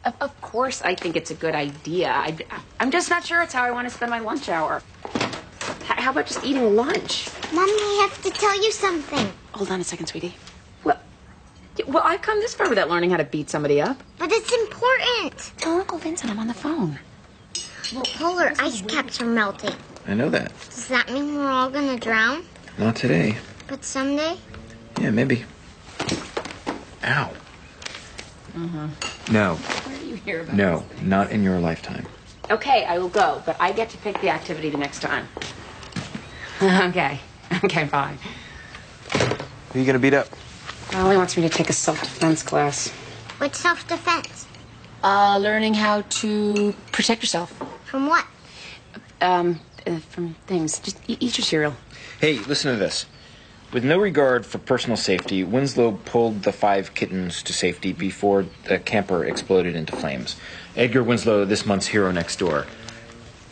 Of course I think it's a good idea. I'm just not sure it's how I want to spend my lunch hour. How about just eating lunch? Mommy, I have to tell you something. Hold on a second, sweetie. Well, I've come this far without learning how to beat somebody up. But it's important. Tell Uncle Vincent I'm on the phone. Well, polar ice caps are melting. I know that. Does that mean we're all gonna drown? Not today. But someday? Yeah, maybe. Ow. No. Where do you hear about No, this? not in your lifetime. Okay, I will go, but I get to pick the activity the next time. Okay, fine. Who are you gonna beat up? Well, he wants me to take a self-defense class. What's self-defense? Learning how to protect yourself. From what? From things. Just eat your cereal. Hey, listen to this. With no regard for personal safety, Winslow pulled the 5 kittens to safety before the camper exploded into flames. Edgar Winslow, this month's hero next door.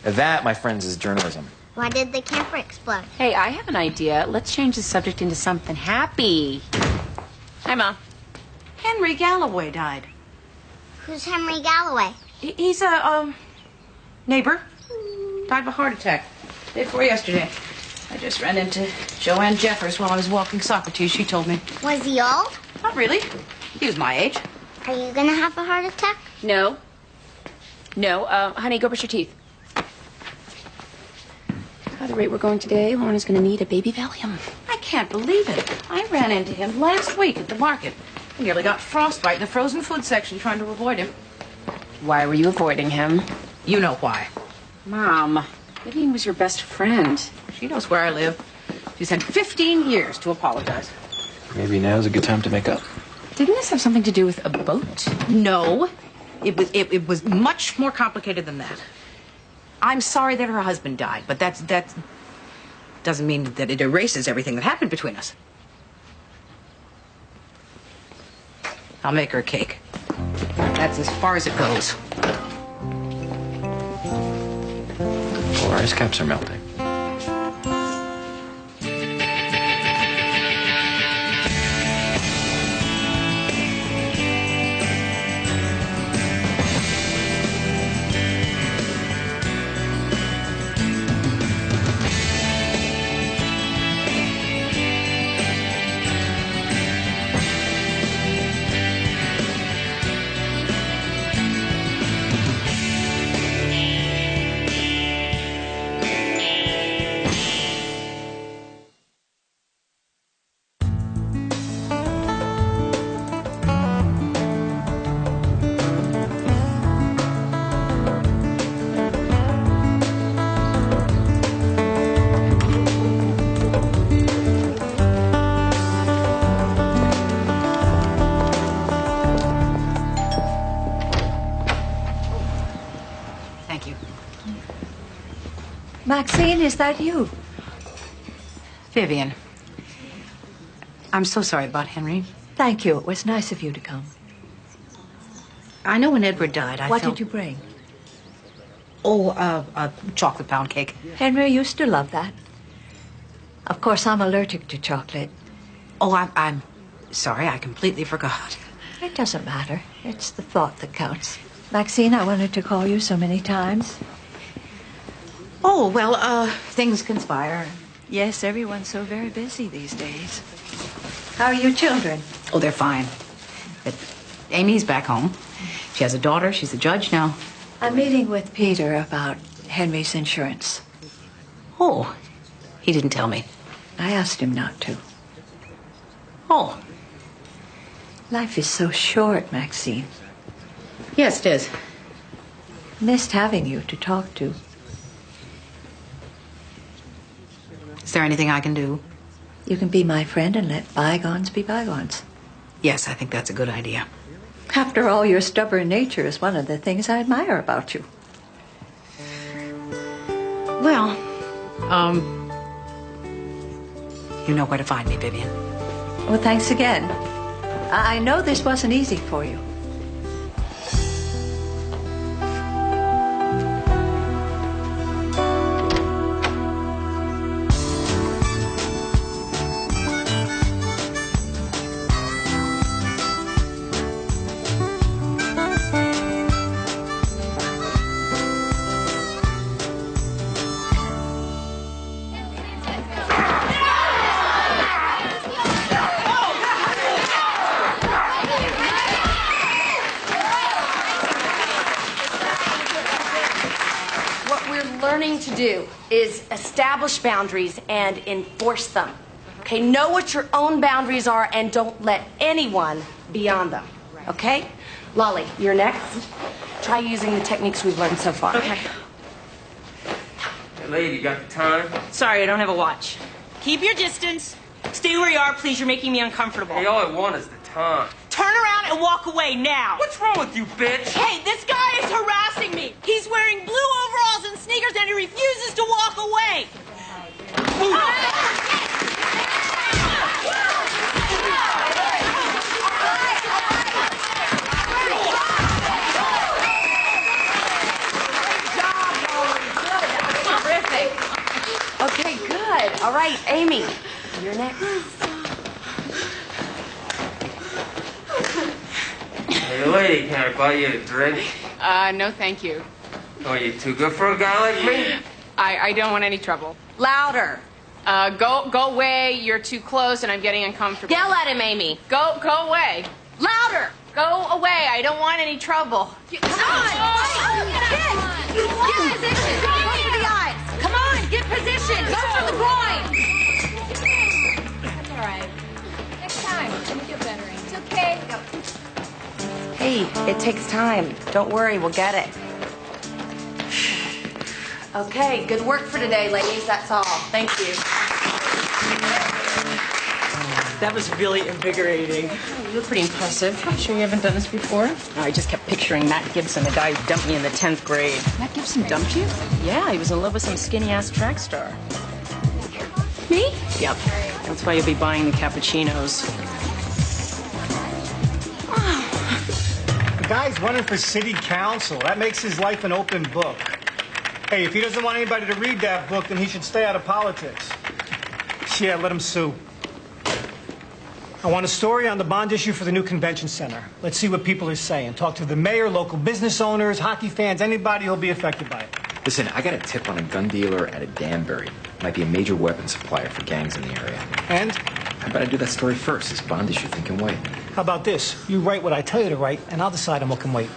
That, my friends, is journalism. Why did the camper explode? Hey, I have an idea. Let's change the subject into something happy. Hi, Mom. Henry Galloway died. Who's Henry Galloway? He's a, neighbor. Died of a heart attack. Day before yesterday. I just ran into Joanne Jeffers while I was walking Socrates. She told me. Was he old? Not really. He was my age. Are you gonna have a heart attack? No. Honey, go brush your teeth. At the rate we're going today, Lorna's going to need a baby Valium. I can't believe it. I ran into him last week at the market. I nearly got frostbite in the frozen food section trying to avoid him. Why were you avoiding him? You know why. Mom, Vivian was your best friend. She knows where I live. She's had 15 years to apologize. Maybe now's a good time to make up. Didn't this have something to do with a boat? No. It was much more complicated than that. I'm sorry that her husband died, but that doesn't mean that it erases everything that happened between us. I'll make her a cake. That's as far as it goes. Our ice caps are melting. Maxine, is that you? Vivian, I'm so sorry about Henry. Thank you. It was nice of you to come. I know when Edward died, What did you bring? Oh, a chocolate pound cake. Henry used to love that. Of course, I'm allergic to chocolate. Oh, I'm sorry. I completely forgot. It doesn't matter. It's the thought that counts. Maxine, I wanted to call you so many times. Oh, well, things conspire. Yes, everyone's so very busy these days. How are your children? Oh, they're fine. But Amy's back home. She has a daughter. She's a judge now. I'm meeting with Peter about Henry's insurance. Oh, he didn't tell me. I asked him not to. Oh. Life is so short, Maxine. Yes, it is. Missed having you to talk to. Is there anything I can do? You can be my friend and let bygones be bygones. Yes, I think that's a good idea. After all, your stubborn nature is one of the things I admire about you. Well, you know where to find me, Vivian. Well, thanks again. I know this wasn't easy for you. learning to do is establish boundaries and enforce them. Okay, know what your own boundaries are and don't let anyone beyond them. Okay? Lolly, you're next. Try using the techniques we've learned so far. Okay. Hey, lady, you got the time? Sorry, I don't have a watch. Keep your distance. Stay where you are, please. You're making me uncomfortable. Hey, all I want is the time. Turn around and walk away now. What's wrong with you, bitch? Hey, this guy is harassing me. He's wearing blue overalls and sneakers and he refuses to walk away. Terrific. Okay, good. All right, Amy, you're next. Hey, lady, can I buy you a drink? No, thank you. Oh, you too good for a guy like me? I don't want any trouble. Louder. Go away. You're too close, and I'm getting uncomfortable. Yell at him, Amy. Go away. Louder. Go away. I don't want any trouble. Come on. Get position. Go for the eyes. Come on, get position. Go for the groin. That's all right. Next time, you'll feel better. It's okay. Hey, it takes time. Don't worry, we'll get it. Okay, good work for today, ladies. That's all. Thank you. That was really invigorating. You look pretty impressive. I'm sure you haven't done this before. I just kept picturing Matt Gibson, the guy who dumped me in the 10th grade. Matt Gibson dumped you? Yeah, he was in love with some skinny-ass track star. Me? Yep. That's why you'll be buying the cappuccinos. The guy's running for city council. That makes his life an open book. Hey, if he doesn't want anybody to read that book, then he should stay out of politics. Yeah, let him sue. I want a story on the bond issue for the new convention center. Let's see what people are saying. Talk to the mayor, local business owners, hockey fans, anybody who'll be affected by it. Listen, I got a tip on a gun dealer at a Danbury. Might be a major weapon supplier for gangs in the area. And? How about I do that story first? This bond issue thing can wait. How about this? You write what I tell you to write, and I'll decide on what can wait.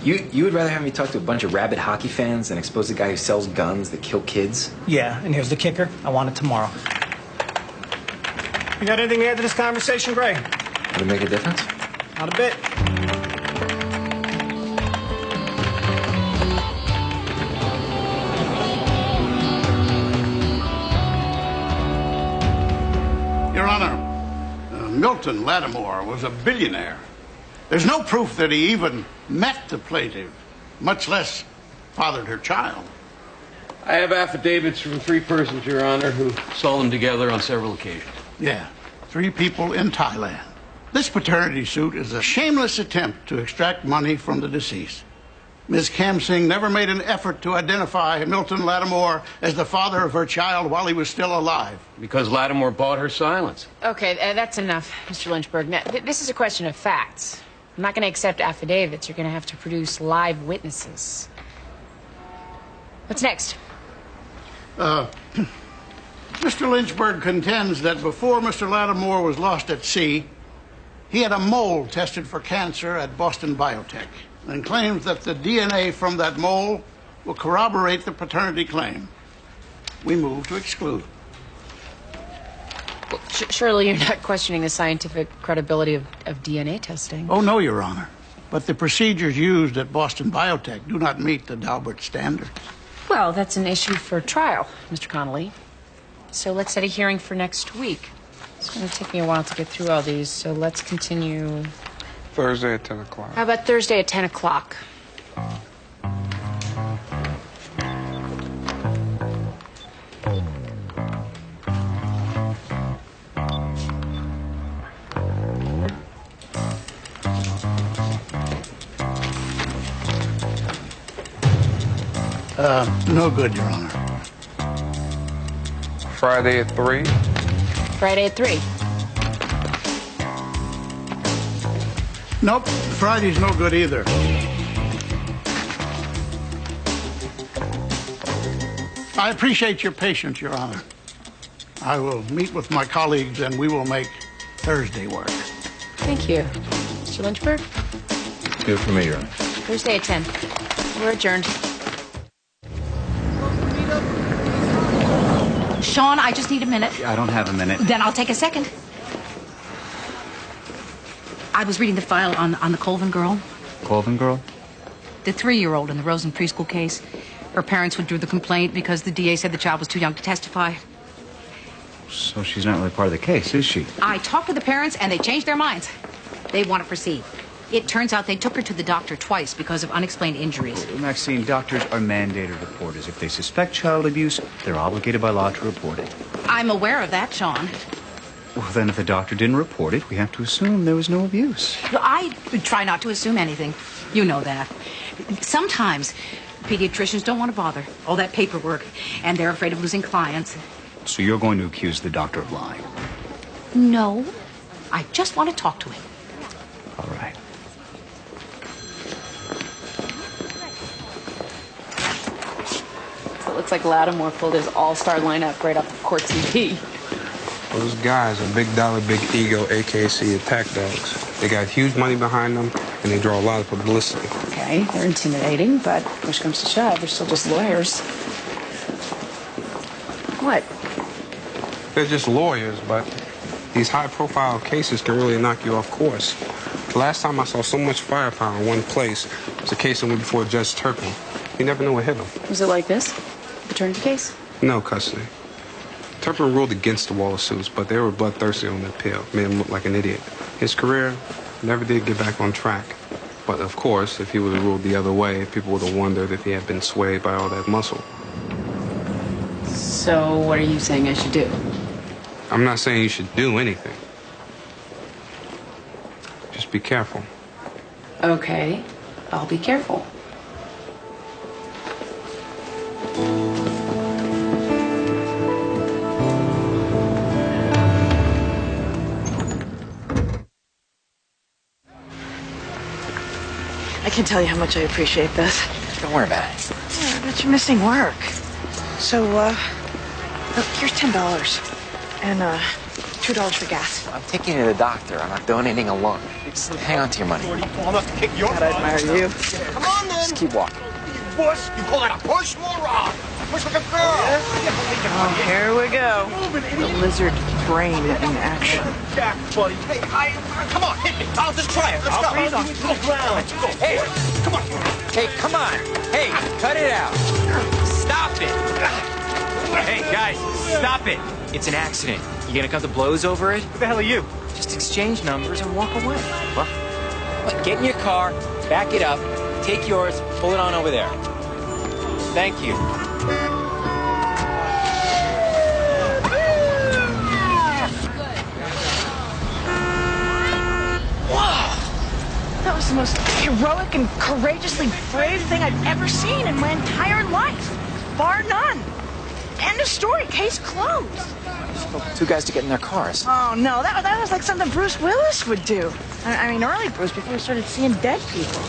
You would rather have me talk to a bunch of rabid hockey fans than expose the guy who sells guns that kill kids? Yeah, and here's the kicker. I want it tomorrow. You got anything to add to this conversation, Gray? Would it make a difference? Not a bit. Your Honor, Milton Lattimore was a billionaire. There's no proof that he even met the plaintiff, much less fathered her child. I have affidavits from 3 persons, Your Honor, who saw them together on several occasions. Yeah, 3 people in Thailand. This paternity suit is a shameless attempt to extract money from the deceased. Ms. Kam Singh never made an effort to identify Milton Lattimore as the father of her child while he was still alive. Because Lattimore bought her silence. Okay, that's enough, Mr. Lynchburg. Now, this is a question of facts. I'm not going to accept affidavits. You're going to have to produce live witnesses. What's next? Mr. Lynchburg contends that before Mr. Lattimore was lost at sea, he had a mole tested for cancer at Boston Biotech, and claims that the DNA from that mole will corroborate the paternity claim. We move to exclude. Well, surely you're not questioning the scientific credibility of DNA testing. Oh, no, Your Honor. But the procedures used at Boston Biotech do not meet the Daubert standards. Well, that's an issue for trial, Mr. Connolly. So let's set a hearing for next week. It's going to take me a while to get through all these, so let's continue. Thursday at 10 o'clock. How about Thursday at 10 o'clock? No good, Your Honor. Friday at 3. Friday at 3. Nope, Friday's no good either. I appreciate your patience, Your Honor. I will meet with my colleagues and we will make Thursday work. Thank you. Mr. Lynchburg? Good for me, Your Honor. Thursday at 10. We're adjourned. Sean, I just need a minute. I don't have a minute. Then I'll take a second. I was reading the file on the Colvin girl. Colvin girl? The 3-year-old in the Rosen preschool case. Her parents withdrew the complaint because the DA said the child was too young to testify. So she's not really part of the case, is she? I talked to the parents, and they changed their minds. They want to proceed. It turns out they took her to the doctor twice because of unexplained injuries. Maxine, doctors are mandated reporters. If they suspect child abuse, they're obligated by law to report it. I'm aware of that, Sean. Well, then if the doctor didn't report it, we have to assume there was no abuse. I try not to assume anything. You know that. Sometimes pediatricians don't want to bother. All that paperwork, and they're afraid of losing clients. So you're going to accuse the doctor of lying? No. I just want to talk to him. All right. So it looks like Lattimore pulled his all-star lineup right off of Court TV. Those guys are big dollar, big ego AKC attack dogs. They got huge money behind them, and they draw a lot of publicity. Okay, they're intimidating, but push comes to shove, they're still just lawyers. What? They're just lawyers, but these high-profile cases can really knock you off course. The last time I saw so much firepower in one place was a case that went before Judge Turpin. You never know what hit him. Was it like this? Paternity case? No custody. Turpin ruled against the Waller suits, but they were bloodthirsty on the appeal. Made him look like an idiot. His career never did get back on track. But of course, if he would have ruled the other way, people would have wondered if he had been swayed by all that muscle. So what are you saying I should do? I'm not saying you should do anything. Just be careful. Okay, I'll be careful. I can't tell you how much I appreciate this. Don't worry about it. Yeah, but you're missing work. So, look, here's $10 and $2 for gas. I'm taking you to the doctor. I'm not donating a lung. Just hang on to your money. God, I admire you. Come on, then. Just keep walking. Push? You call that a push, moron? Push like a girl. Oh, here we go. The lizard brain in action. Jack, buddy. Hey, come on, hit me. I'll just try it. Let's go. Please, on the ground. Let's go. Hey, come on. Hey, come on. Hey, cut it out. Stop it. Hey, guys, stop it. It's an accident. You gonna come to blows over it? Who the hell are you? Just exchange numbers and walk away. What? Get in your car, back it up, take yours, pull it on over there. Thank you. That was the most heroic and courageously brave thing I've ever seen in my entire life. Bar none. End of story. Case closed. Two guys to get in their cars. Oh, no. That was like something Bruce Willis would do. I mean, early Bruce, before we started seeing dead people.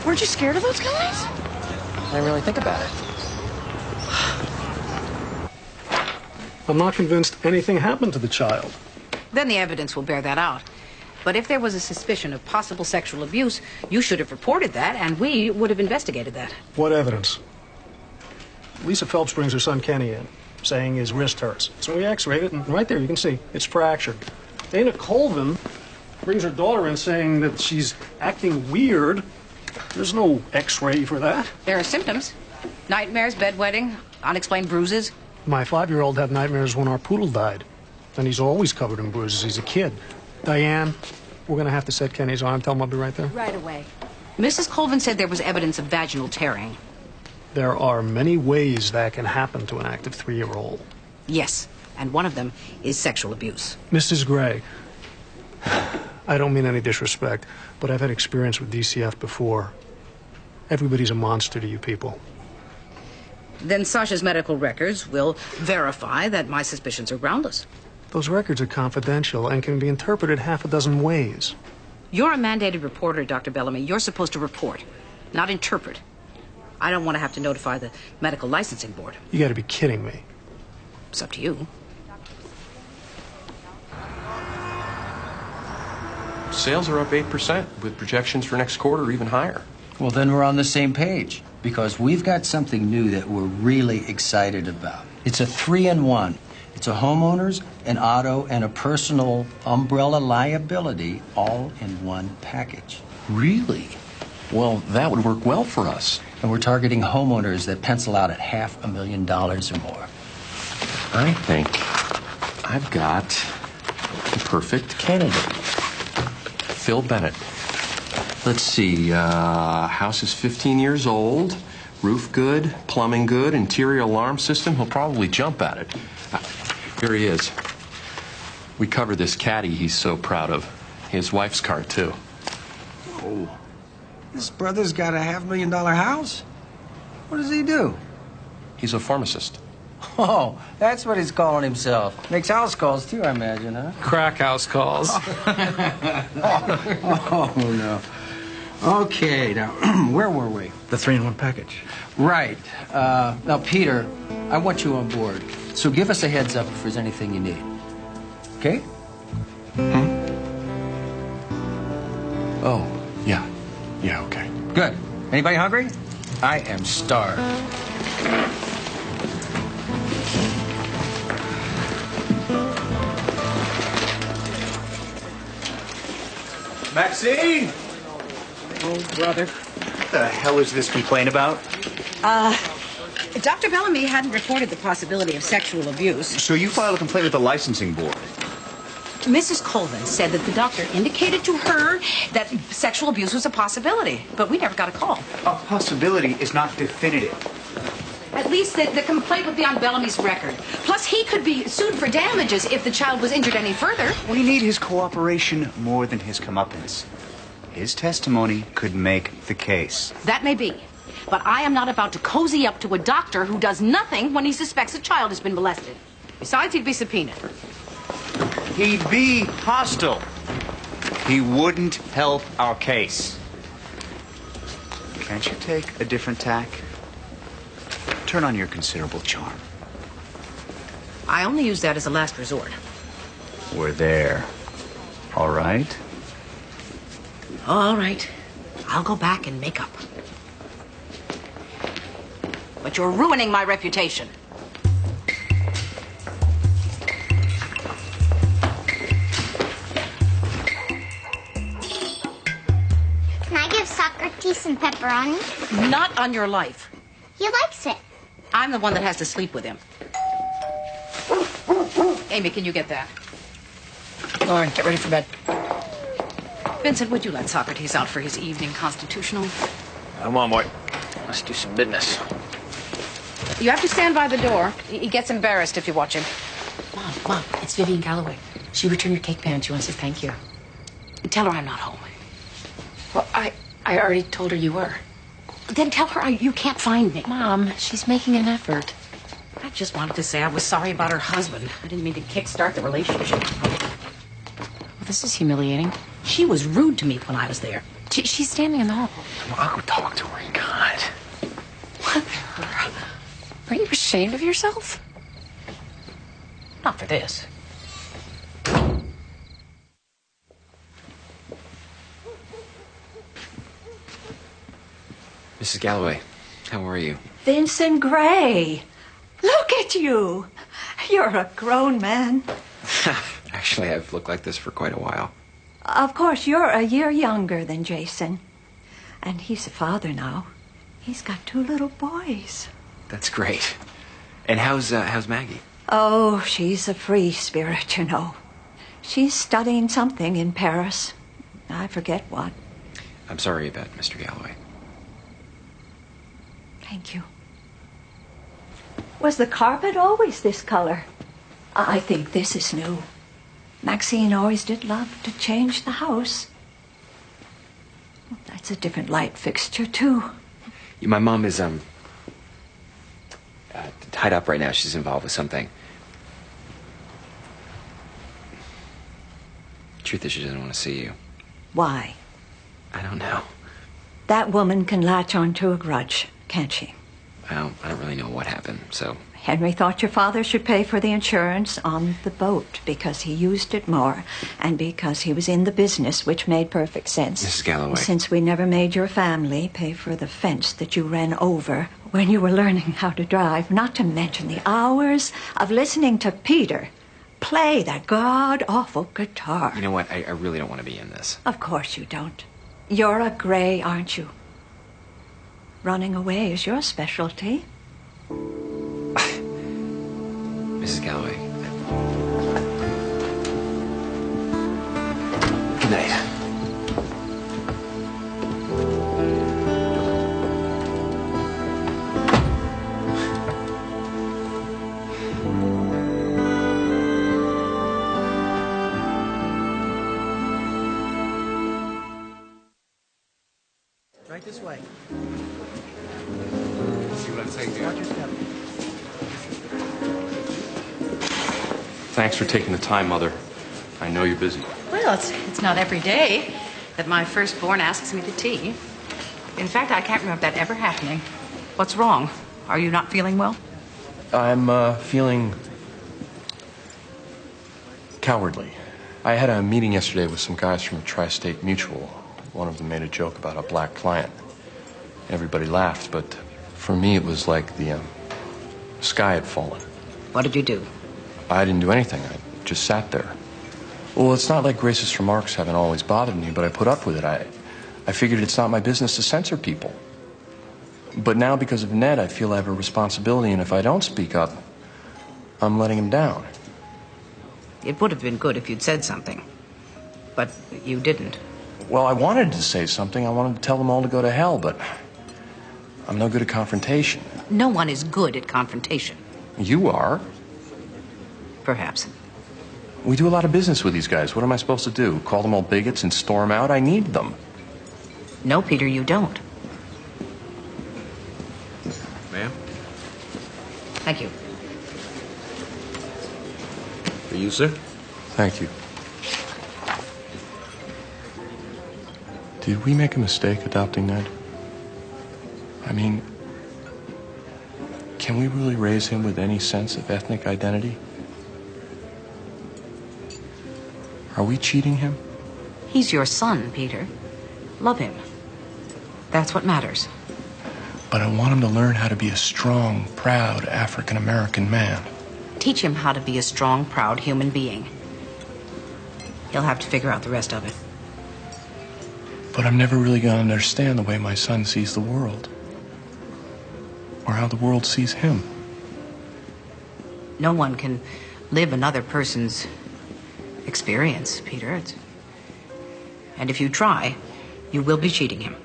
Weren't you scared of those guys? I didn't really think about it. I'm not convinced anything happened to the child. Then the evidence will bear that out. But if there was a suspicion of possible sexual abuse, you should have reported that, and we would have investigated that. What evidence? Lisa Phelps brings her son Kenny in, saying his wrist hurts. So we x-rayed it, and right there you can see it's fractured. Dana Colvin brings her daughter in saying that she's acting weird. There's no x-ray for that. There are symptoms. Nightmares, bedwetting, unexplained bruises. My 5-year-old had nightmares when our poodle died. And he's always covered in bruises. He's a kid. Diane, we're going to have to set Kenny's arm. Tell him I'll be right there. Right away. Mrs. Colvin said there was evidence of vaginal tearing. There are many ways that can happen to an active 3-year-old. Yes, and one of them is sexual abuse. Mrs. Gray, I don't mean any disrespect, but I've had experience with DCF before. Everybody's a monster to you people. Then Sasha's medical records will verify that my suspicions are groundless. Those records are confidential and can be interpreted half a dozen ways. You're a mandated reporter, Dr. Bellamy. You're supposed to report, not interpret. I don't want to have to notify the medical licensing board. You got to be kidding me. It's up to you. Sales are up 8%, with projections for next quarter even higher. Well, then we're on the same page, because we've got something new that we're really excited about. It's a 3-in-1. It's a homeowner's, an auto, and a personal umbrella liability all in one package. Really? Well, that would work well for us. And we're targeting homeowners that pencil out at $500,000 or more. I think I've got the perfect candidate. Phil Bennett. Let's see, house is 15 years old, roof good, plumbing good, interior alarm system. He'll probably jump at it. Here he is. We covered this caddy he's so proud of. His wife's car, too. Oh, this brother's got a $500,000 house? What does he do? He's a pharmacist. Oh, that's what he's calling himself. Makes house calls, too, I imagine, huh? Crack house calls. Oh, no. Okay, now, where were we? The 3-in-1 package. Right. Now, Peter, I want you on board. So give us a heads up if there's anything you need. Okay? Hmm? Oh, yeah. Yeah, okay. Good. Anybody hungry? I am starved. Maxine! Oh, brother. What the hell is this complaint about? Dr. Bellamy hadn't reported the possibility of sexual abuse. So you filed a complaint with the licensing board? Mrs. Colvin said that the doctor indicated to her that sexual abuse was a possibility, but we never got a call. A possibility is not definitive. At least the complaint would be on Bellamy's record. Plus, he could be sued for damages if the child was injured any further. We need his cooperation more than his comeuppance. His testimony could make the case. That may be. But I am not about to cozy up to a doctor who does nothing when he suspects a child has been molested. Besides, he'd be subpoenaed. He'd be hostile. He wouldn't help our case. Can't you take a different tack? Turn on your considerable charm. I only use that as a last resort. We're there. All right? All right. I'll go back and make up. But you're ruining my reputation. Can I give Socrates some pepperoni? Not on your life. He likes it. I'm the one that has to sleep with him. Amy, can you get that? Lauren, get ready for bed. Vincent, would you let Socrates out for his evening constitutional? Come on, boy. Let's do some business. You have to stand by the door. He gets embarrassed if you watch him. Mom, it's Vivian Galloway. She returned your cake pan. She wants to thank you. Tell her I'm not home. Well, I already told her you were. Then tell her you can't find me. Mom, she's making an effort. I just wanted to say I was sorry about her husband. I didn't mean to kickstart the relationship. Well, this is humiliating. She was rude to me when I was there. She's standing in the hall. Well, I'll go talk to her. God. What? Are you ashamed of yourself? Not for this. Mrs. Galloway, how are you? Vincent Gray. Look at you. You're a grown man. Actually, I've looked like this for quite a while. Of course, you're a year younger than Jason. And he's a father now. He's got 2 little boys. That's great. And how's Maggie? Oh, she's a free spirit, you know. She's studying something in Paris. I forget what. I'm sorry about Mr. Galloway. Thank you. Was the carpet always this color? I think this is new. Maxine always did love to change the house. That's a different light fixture, too. My mom is, tied up right now. She's involved with something. Truth is, she doesn't want to see you. Why? I don't know. That woman can latch onto a grudge, can't she? Well, I don't really know what happened, so... Henry thought your father should pay for the insurance on the boat because he used it more and because he was in the business, which made perfect sense. Mrs. Galloway. Since we never made your family pay for the fence that you ran over when you were learning how to drive, not to mention the hours of listening to Peter play that god-awful guitar. You know what? I really don't want to be in this. Of course you don't. You're a Gray, aren't you? Running away is your specialty. Mrs. Galloway. Good night. Right this way. See what I take there? Watch your step. Thanks for taking the time, Mother. I know you're busy. Well, it's not every day that my firstborn asks me to tea. In fact, I can't remember that ever happening. What's wrong? Are you not feeling well? I'm feeling cowardly. I had a meeting yesterday with some guys from the Tri-State Mutual. One of them made a joke about a black client. Everybody laughed, but for me it was like the sky had fallen. What did you do? I didn't do anything. I just sat there. Well, it's not like racist remarks haven't always bothered me, but I put up with it. I figured it's not my business to censor people. But now, because of Ned, I feel I have a responsibility, and if I don't speak up, I'm letting him down. It would have been good if you'd said something. But you didn't. Well, I wanted to say something. I wanted to tell them all to go to hell, but I'm no good at confrontation. No one is good at confrontation. You are. Perhaps. We do a lot of business with these guys. What am I supposed to do? Call them all bigots and storm out? I need them. No, Peter, you don't. Ma'am? Thank you. For you, sir? Thank you. Did we make a mistake adopting Ned? I mean, can we really raise him with any sense of ethnic identity? Are we cheating him? He's your son, Peter. Love him. That's what matters. But I want him to learn how to be a strong, proud African-American man. Teach him how to be a strong, proud human being. He'll have to figure out the rest of it. But I'm never really going to understand the way my son sees the world. Or how the world sees him. No one can live another person's experience, Peter. And if you try, you will be cheating him.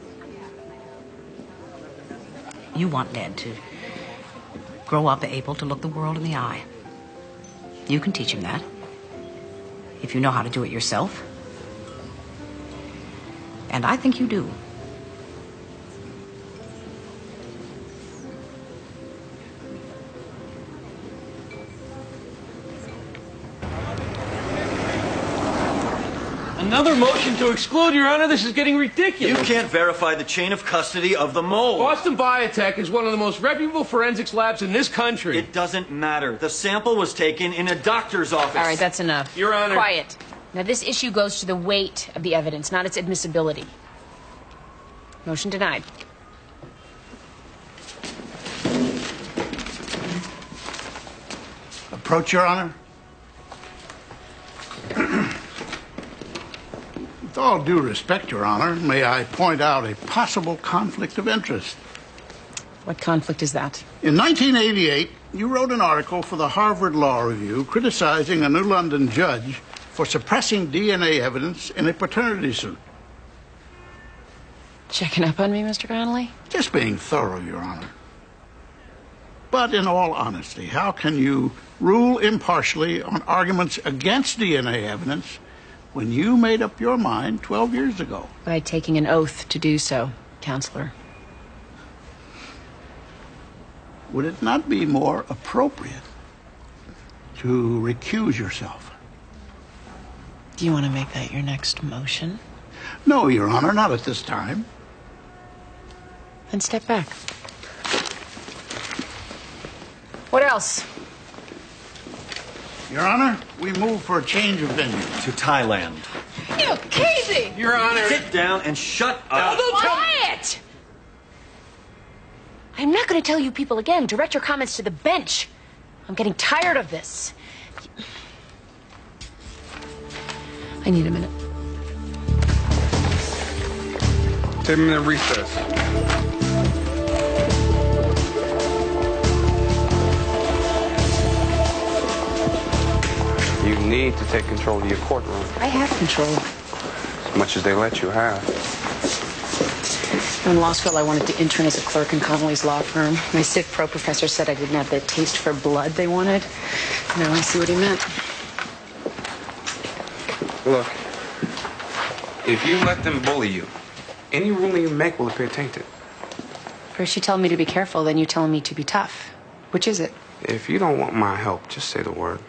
You want Ned to grow up able to look the world in the eye. You can teach him that. If you know how to do it yourself. And I think you do. Another motion to exclude, Your Honor. This is getting ridiculous. You can't verify the chain of custody of the mold. Boston Biotech is one of the most reputable forensics labs in this country. It doesn't matter. The sample was taken in a doctor's office. All right, that's enough. Your Honor. Quiet. Now, this issue goes to the weight of the evidence, not its admissibility. Motion denied. Approach, Your Honor. With all due respect, Your Honor, may I point out a possible conflict of interest? What conflict is that? In 1988, you wrote an article for the Harvard Law Review criticizing a New London judge for suppressing DNA evidence in a paternity suit. Checking up on me, Mr. Connolly? Just being thorough, Your Honor. But in all honesty, how can you rule impartially on arguments against DNA evidence when you made up your mind 12 years ago? By taking an oath to do so, Counselor. Would it not be more appropriate to recuse yourself? Do you want to make that your next motion? No, Your Honor, not at this time. Then step back. What else? Your Honor, we move for a change of venue. To Thailand. You crazy! Your Honor. Sit down and shut up. Quiet! I'm not going to tell you people again. Direct your comments to the bench. I'm getting tired of this. I need a minute. 10-minute recess. You need to take control of your courtroom. I have control. As much as they let you have. In law school, I wanted to intern as a clerk in Connolly's law firm. My Civ Pro professor said I didn't have the taste for blood they wanted. Now I see what he meant. Look, if you let them bully you, any ruling you make will appear tainted. First you tell me to be careful, then you tell me to be tough. Which is it? If you don't want my help, just say the word.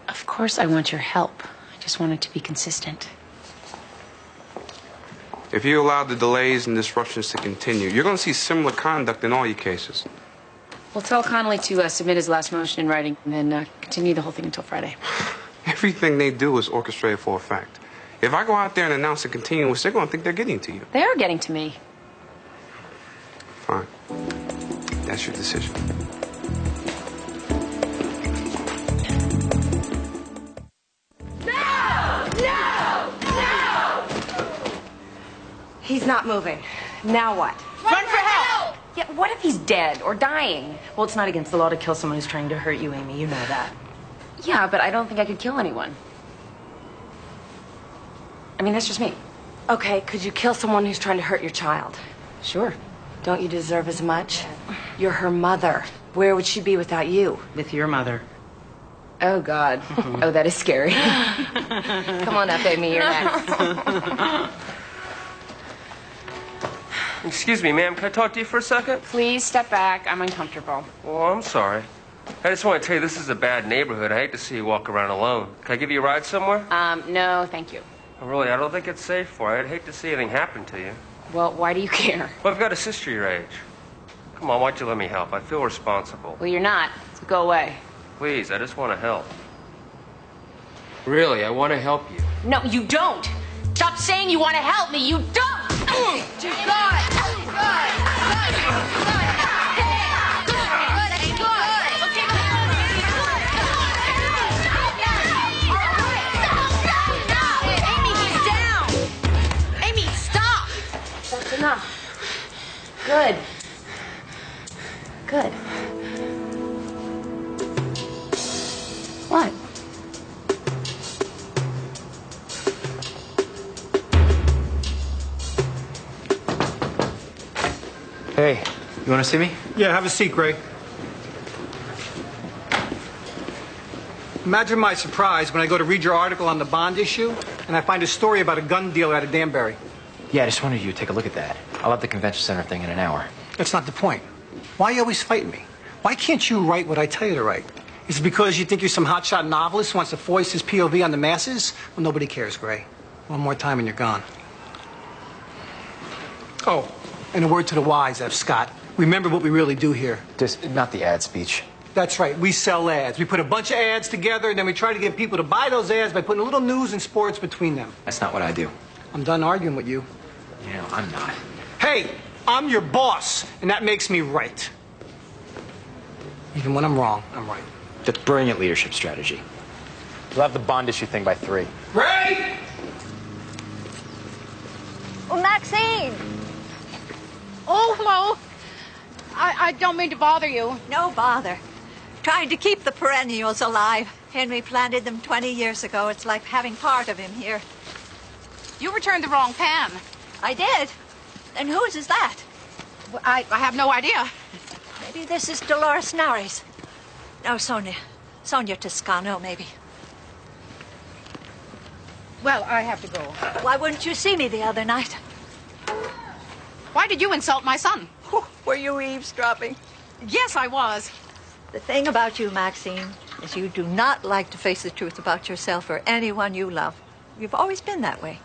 Of course I want your help. I just want it to be consistent. If you allow the delays and disruptions to continue, you're going to see similar conduct in all your cases. We'll tell Connolly to submit his last motion in writing and then continue the whole thing until Friday. Everything they do is orchestrated for a fact. If I go out there and announce a continuance, they're going to think they're getting to you. They are getting to me. Fine. That's your decision. He's not moving. Now what? Run for help! Yeah, what if he's dead or dying? Well, it's not against the law to kill someone who's trying to hurt you, Amy. You know that. Yeah, but I don't think I could kill anyone. I mean, that's just me. Okay, could you kill someone who's trying to hurt your child? Sure. Don't you deserve as much? You're her mother. Where would she be without you? With your mother. Oh, God. Oh, that is scary. Come on up, Amy. You're next. Excuse me, ma'am. Can I talk to you for a second? Please step back. I'm uncomfortable. Oh, I'm sorry. I just want to tell you this is a bad neighborhood. I hate to see you walk around alone. Can I give you a ride somewhere? No, thank you. Really, I don't think it's safe for you. I'd hate to see anything happen to you. Well, why do you care? Well, I've got a sister your age. Come on, why don't you let me help? I feel responsible. Well, you're not. So go away. Please, I just want to help. Really, I want to help you. No, you don't. Stop saying you want to help me. You don't. Enough. Good. Good. What? Hey, you want to see me? Yeah, have a seat, Gray. Imagine my surprise when I go to read your article on the bond issue and I find a story about a gun dealer out of Danbury. Yeah, I just wanted you to take a look at that. I'll have the convention center thing in an hour. That's not the point. Why are you always fighting me? Why can't you write what I tell you to write? Is it because you think you're some hotshot novelist who wants to foist his POV on the masses? Well, nobody cares, Gray. One more time and you're gone. Oh, and a word to the wise, F. Scott. Remember what we really do here. Just not the ad speech. That's right. We sell ads. We put a bunch of ads together, and then we try to get people to buy those ads by putting a little news and sports between them. That's not what I do. I'm done arguing with you. You know, I'm not. Hey, I'm your boss, and that makes me right. Even when I'm wrong, I'm right. That's brilliant leadership strategy. We'll have the bond issue thing by 3. Ray! Oh, Maxine! Oh, hello. I don't mean to bother you. No bother. Trying to keep the perennials alive. Henry planted them 20 years ago. It's like having part of him here. You returned the wrong pan. I did. And whose is that? Well, I have no idea. Maybe this is Dolores Nari's. No, Sonia Toscano, maybe. Well, I have to go. Why wouldn't you see me the other night? Why did you insult my son? Were you eavesdropping? Yes, I was. The thing about you, Maxine, is you do not like to face the truth about yourself or anyone you love. You've always been that way.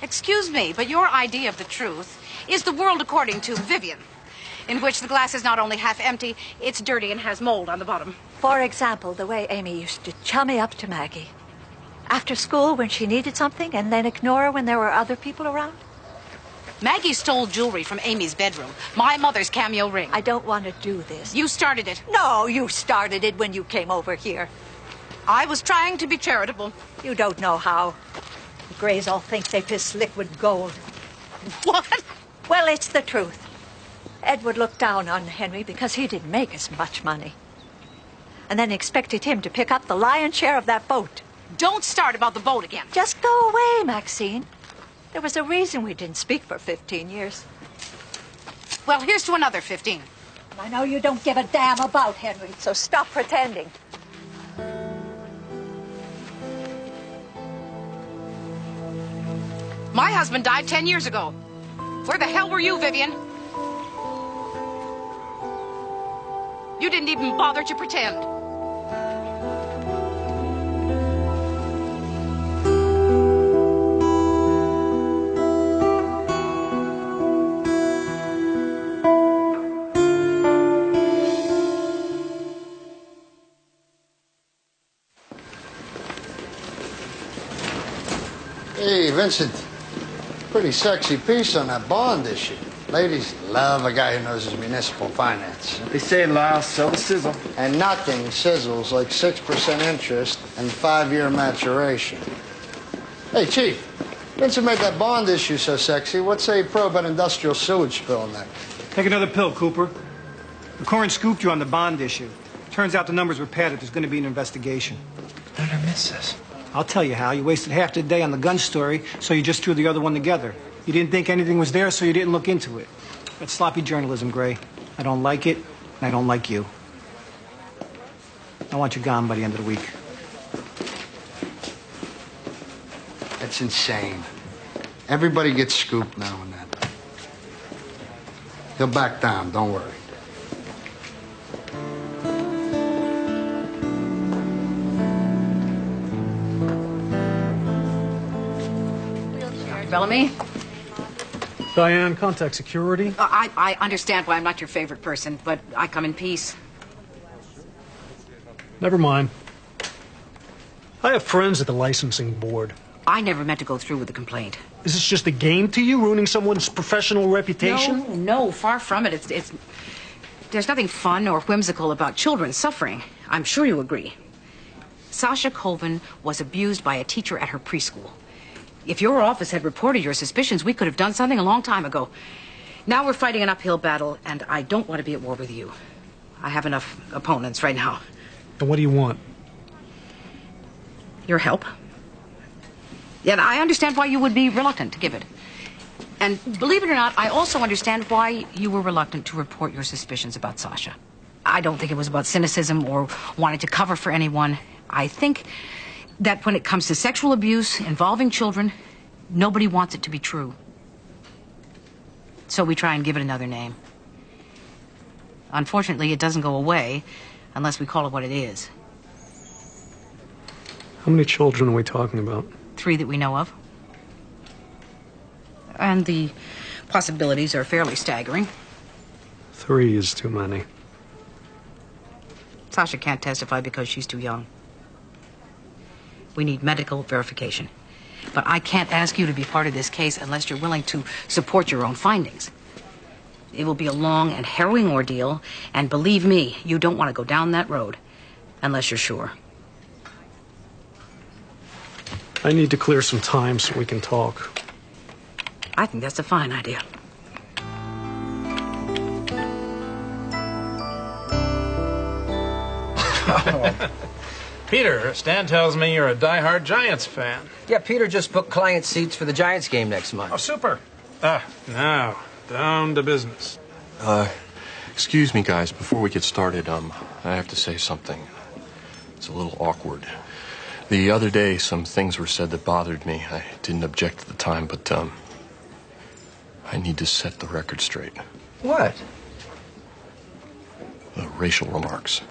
Excuse me, but your idea of the truth is the world according to Vivian. in which the glass is not only half empty, it's dirty and has mold on the bottom. For example, the way Amy used to chummy up to Maggie. After school when she needed something and then ignore her when there were other people around. Maggie stole jewelry from Amy's bedroom. My mother's cameo ring. I don't want to do this. You started it. No, you started it when you came over here. I was trying to be charitable. You don't know how. The Greys all think they piss liquid gold. What? Well, it's the truth. Edward looked down on Henry because he didn't make as much money. And then expected him to pick up the lion's share of that boat. Don't start about the boat again. Just go away, Maxine. There was a reason we didn't speak for 15 years. Well, here's to another 15. I know you don't give a damn about Henry, so stop pretending. My husband died 10 years ago. Where the hell were you, Vivian? You didn't even bother to pretend. Hey, Vincent. Pretty sexy piece on that bond issue. Ladies love a guy who knows his municipal finance. They say, Lyle, sell the sizzle. And nothing sizzles like 6% interest and 5-year maturation. Hey, Chief. Vincent made that bond issue so sexy. What's a probe an industrial sewage spill in there? Take another pill, Cooper. The coroner scooped you on the bond issue. Turns out the numbers were padded. There's going to be an investigation. How did I miss this? I'll tell you how. You wasted half the day on the gun story, so you just threw the other one together. You didn't think anything was there, so you didn't look into it. That's sloppy journalism, Gray. I don't like it, and I don't like you. I want you gone by the end of the week. That's insane. Everybody gets scooped now and then. He'll back down, don't worry. Bellamy? Diane, contact security. I understand why I'm not your favorite person, but I come in peace. Never mind. I have friends at the licensing board. I never meant to go through with the complaint. Is this just a game to you, ruining someone's professional reputation? No, far from it. There's nothing fun or whimsical about children suffering. I'm sure you agree. Sasha Colvin was abused by a teacher at her preschool. If your office had reported your suspicions, we could have done something a long time ago. Now we're fighting an uphill battle, and I don't want to be at war with you. I have enough opponents right now. And what do you want? Your help. Yet I understand why you would be reluctant to give it. And believe it or not, I also understand why you were reluctant to report your suspicions about Sasha. I don't think it was about cynicism or wanting to cover for anyone. I think that when it comes to sexual abuse involving children, nobody wants it to be true. So we try and give it another name. Unfortunately, it doesn't go away unless we call it what it is. How many children are we talking about? 3 that we know of. And the possibilities are fairly staggering. 3 is too many. Sasha can't testify because she's too young. We need medical verification. But I can't ask you to be part of this case unless you're willing to support your own findings. It will be a long and harrowing ordeal, and believe me, you don't want to go down that road unless you're sure. I need to clear some time so we can talk. I think that's a fine idea. Peter, Stan tells me you're a die-hard Giants fan. Yeah, Peter just booked client seats for the Giants game next month. Oh, super. Now, down to business. Excuse me, guys, before we get started, I have to say something. It's a little awkward. The other day, some things were said that bothered me. I didn't object at the time, but, I need to set the record straight. What? The racial remarks.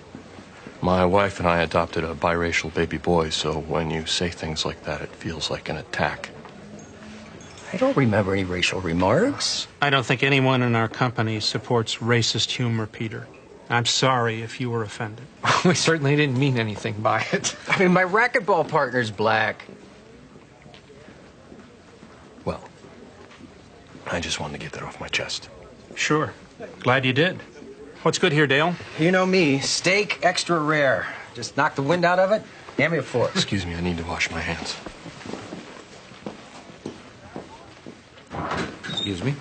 My wife and I adopted a biracial baby boy, so when you say things like that, it feels like an attack. I don't remember any racial remarks. I don't think anyone in our company supports racist humor, Peter. I'm sorry if you were offended. We certainly didn't mean anything by it. I mean, my racquetball partner's black. Well, I just wanted to get that off my chest. Sure. Glad you did. What's good here, Dale? You know me, steak extra rare. Just knock the wind out of it, hand me a fork. Excuse me, I need to wash my hands. Excuse me?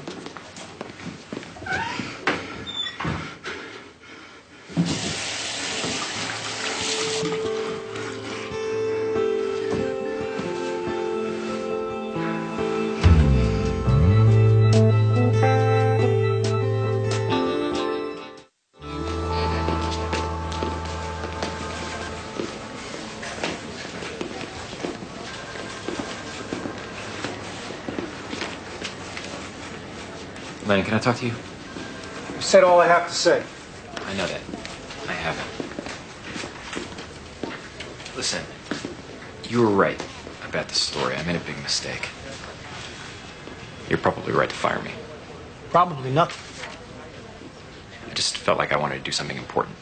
Lenny, can I talk to you? You said all I have to say. I know that. I haven't. Listen, you were right about the story. I made a big mistake. You're probably right to fire me. Probably nothing. I just felt like I wanted to do something important.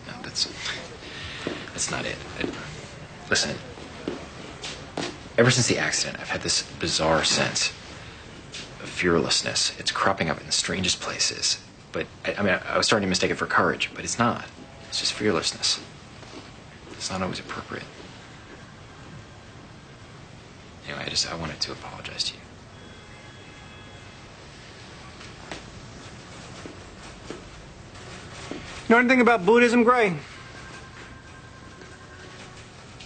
No, that's not it. Listen, ever since the accident, I've had this bizarre sense of fearlessness. It's cropping up in the strangest places. But, I was starting to mistake it for courage, but it's not. It's just fearlessness. It's not always appropriate. Anyway, I wanted to apologize to you. You know anything about Buddhism, Gray?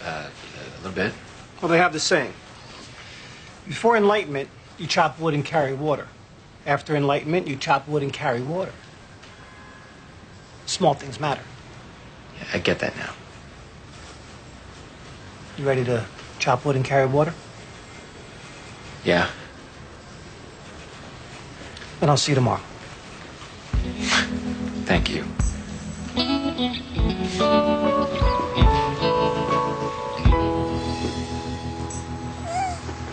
A little bit. Well, they have the saying. Before enlightenment, you chop wood and carry water. After enlightenment, you chop wood and carry water. Small things matter. Yeah, I get that now. You ready to chop wood and carry water? Yeah. Then I'll see you tomorrow. Thank you.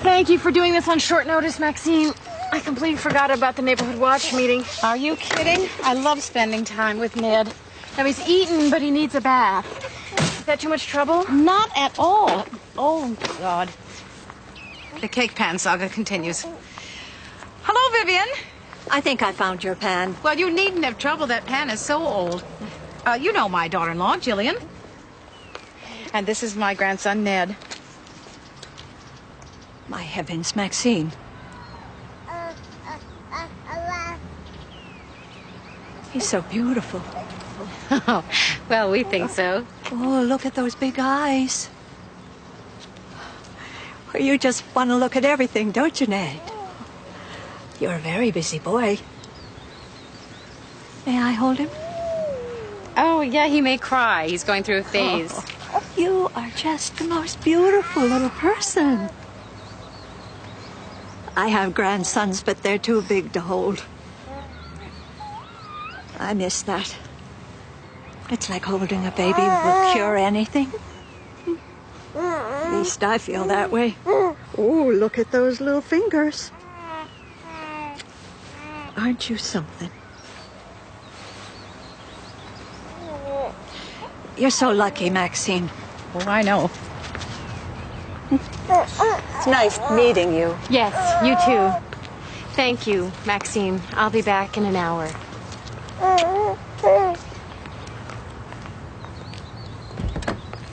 Thank you for doing this on short notice, Maxine. I completely forgot about the neighborhood watch meeting. Are you kidding? I love spending time with Ned. Now, he's eaten, but he needs a bath. Is that too much trouble? Not at all. Oh, God. The cake pan saga continues. Hello, Vivian. I think I found your pan. Well, you needn't have trouble. That pan is so old. You know my daughter-in-law, Jillian. And this is my grandson, Ned. My heavens, Maxine. He's so beautiful. Oh, well, we think so. Oh, look at those big eyes. Well, you just want to look at everything, don't you, Ned? You're a very busy boy. May I hold him? Oh, yeah, he may cry. He's going through a phase. Oh, you are just the most beautiful little person. I have grandsons, but they're too big to hold. I miss that. It's like holding a baby will cure anything. At least I feel that way. Oh, look at those little fingers. Aren't you something? You're so lucky, Maxine. Oh, I know. It's nice meeting you. Yes, you too. Thank you, Maxine. I'll be back in an hour.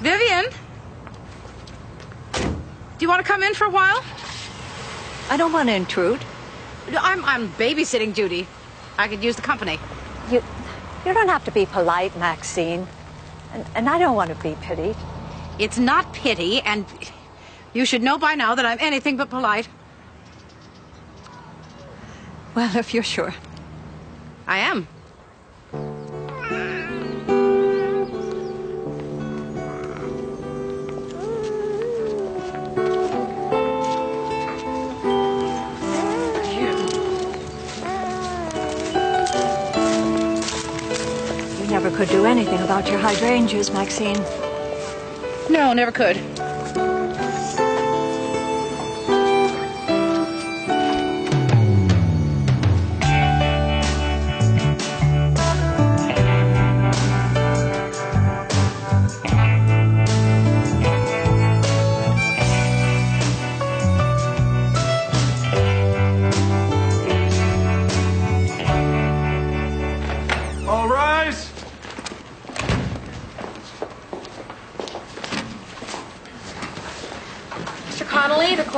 Vivian? Do you want to come in for a while? I don't want to intrude. I'm babysitting duty. I could use the company. You don't have to be polite, Maxine. And I don't want to be pitied. It's not pity, and you should know by now that I'm anything but polite. Well, if you're sure. I am. You never could do anything about your hydrangeas, Maxine. No, never could.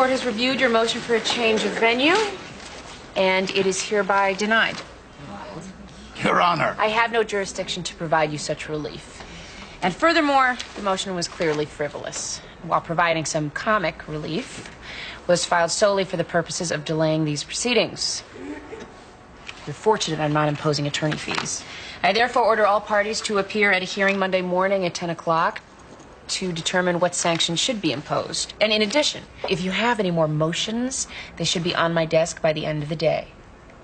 court has reviewed your motion for a change of venue, and it is hereby denied. Your Honor. I have no jurisdiction to provide you such relief. And furthermore, the motion was clearly frivolous, while providing some comic relief, was filed solely for the purposes of delaying these proceedings. You're fortunate I'm not imposing attorney fees. I therefore order all parties to appear at a hearing Monday morning at 10 o'clock to determine what sanctions should be imposed. And in addition, if you have any more motions, they should be on my desk by the end of the day.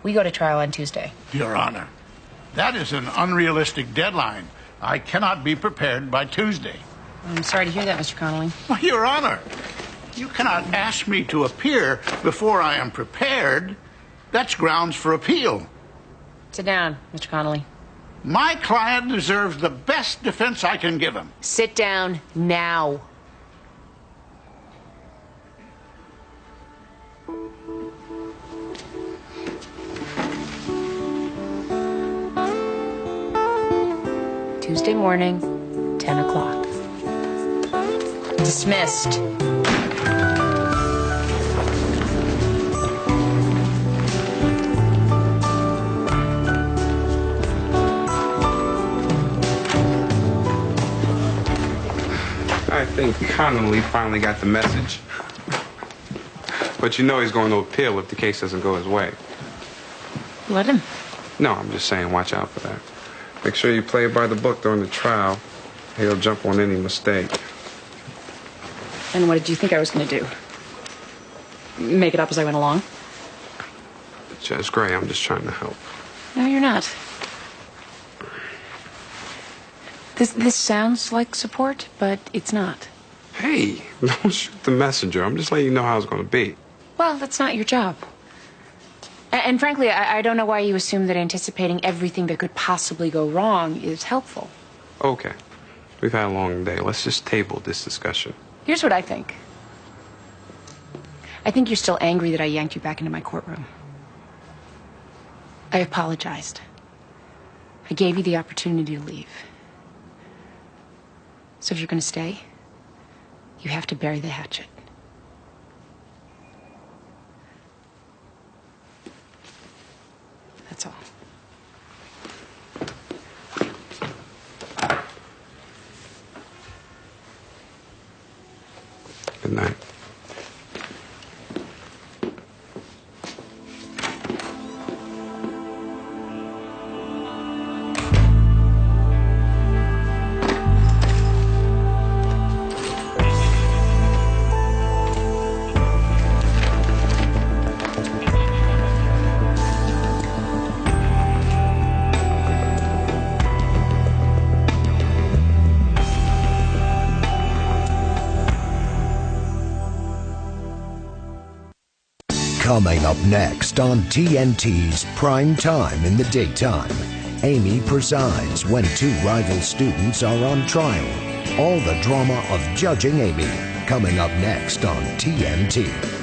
We go to trial on Tuesday. Your Honor, that is an unrealistic deadline. I cannot be prepared by Tuesday. I'm sorry to hear that, Mr. Connolly. Well, Your Honor, you cannot ask me to appear before I am prepared. That's grounds for appeal. Sit down, Mr. Connolly. My client deserves the best defense I can give him. Sit down now. Tuesday morning, 10 o'clock. Dismissed. I think Connolly finally got the message. But you know he's going to appeal if the case doesn't go his way. Let him. No, I'm just saying watch out for that. Make sure you play by the book during the trial. He'll jump on any mistake. And what did you think I was going to do? Make it up as I went along? Judge Gray, I'm just trying to help. No, you're not. This sounds like support, but it's not. Hey, don't shoot the messenger. I'm just letting you know how it's going to be. Well, that's not your job. And frankly, I don't know why you assume that anticipating everything that could possibly go wrong is helpful. Okay. We've had a long day. Let's just table this discussion. Here's what I think. I think you're still angry that I yanked you back into my courtroom. I apologized. I gave you the opportunity to leave. So if you're going to stay, you have to bury the hatchet. That's all. Good night. Coming up next on TNT's Prime Time in the Daytime, Amy presides when two rival students are on trial. All the drama of judging Amy, coming up next on TNT.